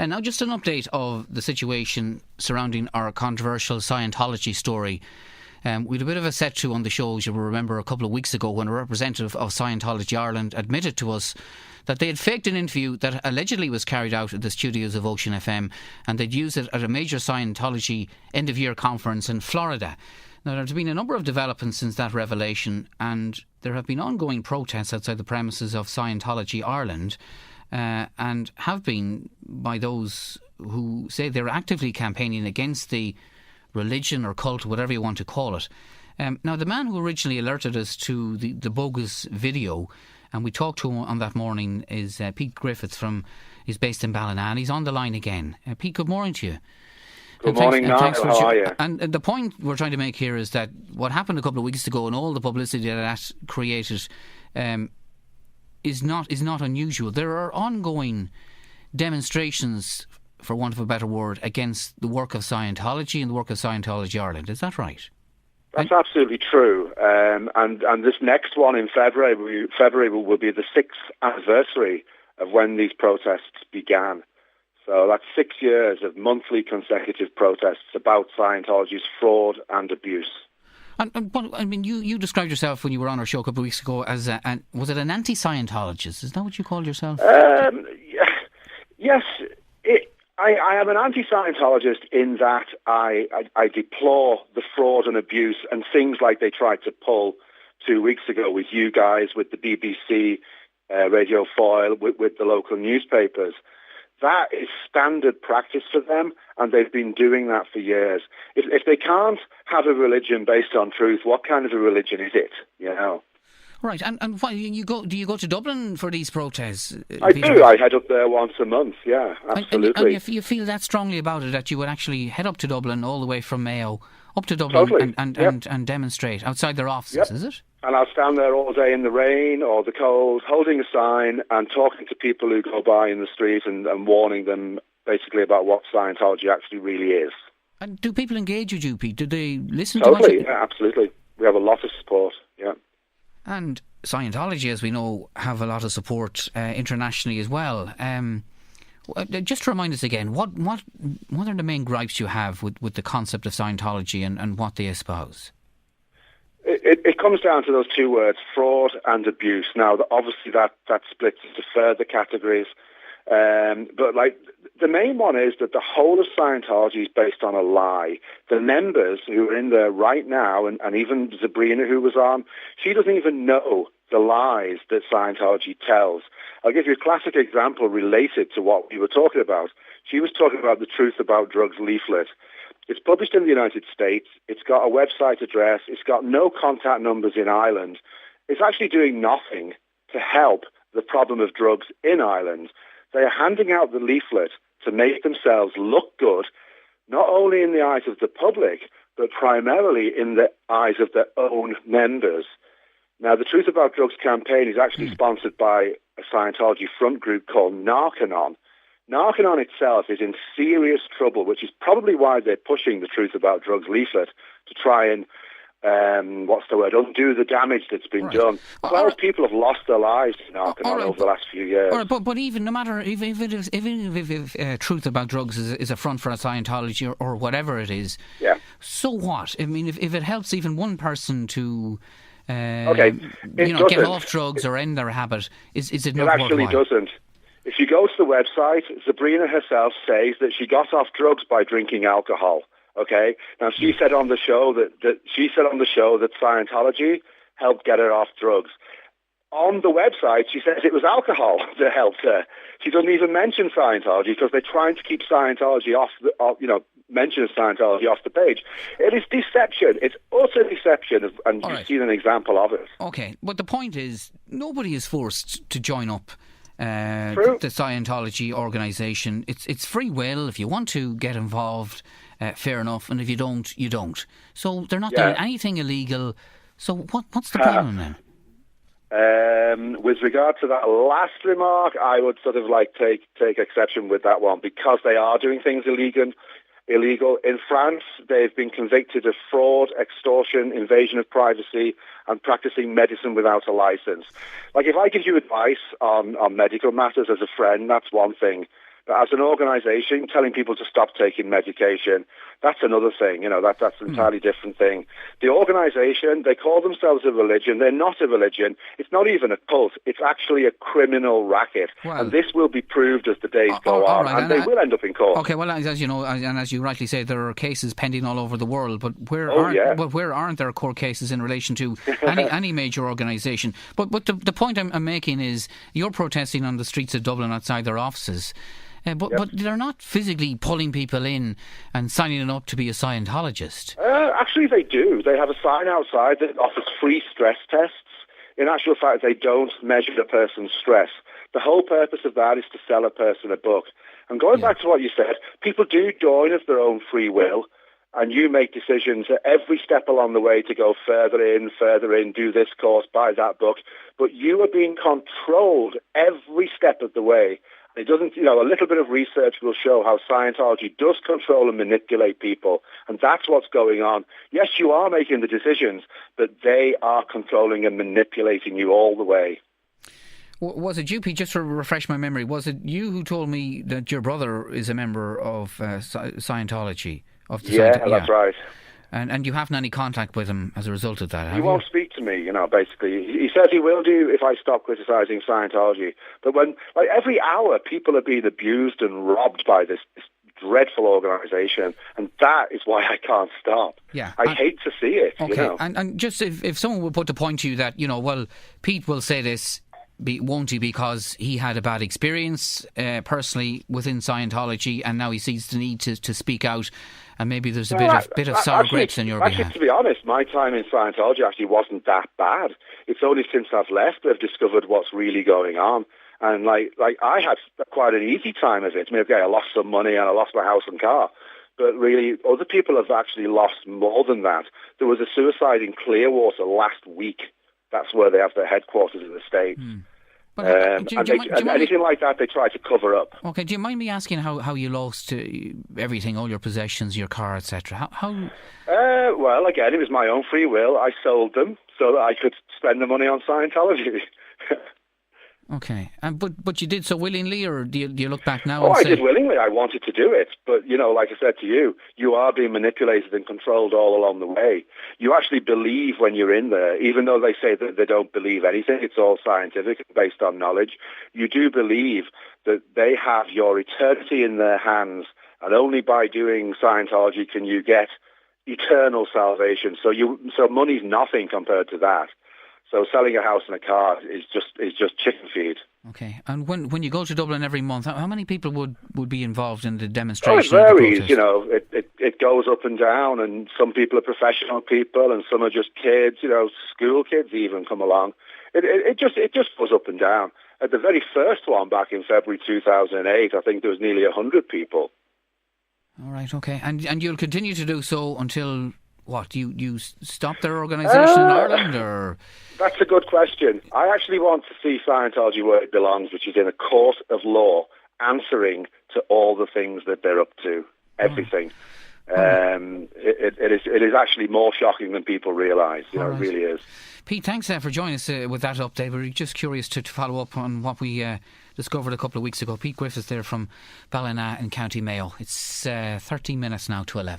And now just an update of the situation surrounding our controversial Scientology story. We had a bit of a set-to on the show, as you will remember, a couple of weeks ago when a representative of Scientology Ireland admitted to us that they had faked an interview that allegedly was carried out at the studios of Ocean FM, and they'd used it at a major Scientology end-of-year conference in Florida. Now, there have been a number of developments since that revelation, and there have been ongoing protests outside the premises of Scientology Ireland, and have been by those who say they're actively campaigning against the religion or cult, whatever you want to call it. Now, the man who originally alerted us to the bogus video, and we talked to him on that morning, is Pete Griffiths he's based in Ballina, and he's on the line again. Pete, good morning to you. Good morning, Niall. How are you? And the point we're trying to make here is that what happened a couple of weeks ago and all the publicity that created is not unusual. There are ongoing demonstrations, for want of a better word, against the work of Scientology and the work of Scientology Ireland. Is that right? That's absolutely true. And this next one in February will be the 6th anniversary of when these protests began. So that's 6 years of monthly consecutive protests about Scientology's fraud and abuse. But I mean, you described yourself when you were on our show a couple of weeks ago as was it an anti-Scientologist? Is that what you called yourself? Yes, I am an anti-Scientologist in that I deplore the fraud and abuse and things like they tried to pull 2 weeks ago with you guys, with the BBC, Radio Foyle, with the local newspapers. That is standard practice for them, and they've been doing that for years. If they can't have a religion based on truth, what kind of a religion is it? You know. Right, and why do you go to Dublin for these protests? I do. I head up there once a month. Yeah, absolutely. And you feel that strongly about it that you would actually head up to Dublin all the way from Mayo up to Dublin totally. and demonstrate outside their offices, is it? And I'll stand there all day in the rain or the cold, holding a sign and talking to people who go by in the street and warning them basically about what Scientology actually really is. And do people engage with you, Pete? Do they listen totally, to what you... Yeah, absolutely. We have a lot of support, yeah. And Scientology, as we know, have a lot of support internationally as well. Just to remind us again, what are the main gripes you have with the concept of Scientology and what they espouse? It comes down to those two words, fraud and abuse. Now, obviously that splits into further categories. But the main one is that the whole of Scientology is based on a lie. The members who are in there right now, and even Sabrina, who was on, she doesn't even know the lies that Scientology tells. I'll give you a classic example related to what we were talking about. She was talking about the Truth About Drugs leaflet. It's published in the United States. It's got a website address. It's got no contact numbers in Ireland. It's actually doing nothing to help the problem of drugs in Ireland. They are handing out the leaflet to make themselves look good, not only in the eyes of the public, but primarily in the eyes of their own members. Now, the Truth About Drugs campaign is actually sponsored by a Scientology front group called Narconon. Narconon itself is in serious trouble, which is probably why they're pushing the Truth About Drugs leaflet to try and, undo the damage that's been done. As well as people have lost their lives in Narconon over the last few years. But even no matter, even if Truth About Drugs is a front for a Scientology or whatever it is, so what? I mean, if it helps even one person to... get off drugs or end their habit, is it not worthwhile? It actually doesn't. If you go to the website, Sabrina herself says that she got off drugs by drinking alcohol. Okay, now she said on the show that Scientology helped get her off drugs. On the website, she says it was alcohol that helped her. She doesn't even mention Scientology because they're trying to keep Scientology mention Scientology off the page. It is deception. It's utter deception, and you've seen an example of it. Okay, but the point is, nobody is forced to join up the Scientology organisation. It's free will. If you want to get involved, fair enough, and if you don't, you don't. So they're not doing anything illegal. So what's the problem then? With regard to that last remark, I would sort of take exception with that one because they are doing things illegal. In France, they've been convicted of fraud, extortion, invasion of privacy, and practicing medicine without a license. Like, if I give you advice on medical matters as a friend, that's one thing. As an organisation, telling people to stop taking medication, that's another thing. That's an entirely different thing. The organisation, they call themselves a religion. They're not a religion. It's not even a cult. It's actually a criminal racket. Well, and this will be proved as the days go on, right, and they will end up in court. Okay, well, as you know, and as you rightly say, there are cases pending all over the world, but where aren't there court cases in relation to any major organisation? But the point I'm making is you're protesting on the streets of Dublin outside their offices. But they're not physically pulling people in and signing them up to be a Scientologist. Actually, they do. They have a sign outside that offers free stress tests. In actual fact, they don't measure a person's stress. The whole purpose of that is to sell a person a book. And going back to what you said, people do join of their own free will, and you make decisions at every step along the way to go further in, do this course, buy that book. But you are being controlled every step of the way. It doesn't, a little bit of research will show how Scientology does control and manipulate people, and that's what's going on. Yes, you are making the decisions, but they are controlling and manipulating you all the way. Was it you, Pete, just to refresh my memory, was it you who told me that your brother is a member of Scientology? That's right. And you haven't any contact with him as a result of that, have you? He won't speak to me, basically. He says he will do if I stop criticising Scientology. But every hour, people are being abused and robbed by this dreadful organisation, and that is why I can't stop. Yeah, I hate to see it. Okay, and just if someone would put the point to you that, well, Pete will say this, won't he, because he had a bad experience personally within Scientology, and now he sees the need to speak out, and maybe there's a bit of sour grapes on your behalf. To be honest, my time in Scientology actually wasn't that bad. It's only since I've left I've discovered what's really going on. And I had quite an easy time of it. I lost some money and I lost my house and car. But really, other people have actually lost more than that. There was a suicide in Clearwater last week. That's where they have their headquarters in the States. Anything like that, they try to cover up. Okay, do you mind me asking how you lost everything, all your possessions, your car, etc.? Well, again, it was my own free will. I sold them so that I could spend the money on Scientology. Okay, but you did so willingly, or do you look back now and say... I did willingly. I wanted to do it. But, like I said to you, you are being manipulated and controlled all along the way. You actually believe when you're in there, even though they say that they don't believe anything, it's all scientific and based on knowledge. You do believe that they have your eternity in their hands, and only by doing Scientology can you get eternal salvation. So money's nothing compared to that. So selling a house and a car is just chicken feed. Okay. And when you go to Dublin every month, how many people would be involved in the demonstration? It varies, it goes up and down, and some people are professional people and some are just kids, school kids even come along. It just goes up and down. At the very first one back in February 2008, I think there was nearly 100 people. All right, okay. And you'll continue to do so until... What, you stop their organisation in Ireland, or...? That's a good question. I actually want to see Scientology where it belongs, which is in a court of law, answering to all the things that they're up to, everything. It is actually more shocking than people realise. It really is. Pete, thanks for joining us with that update. We're just curious to follow up on what we discovered a couple of weeks ago. Pete Griffiths there from Ballina in County Mayo. It's 13 minutes now to 11.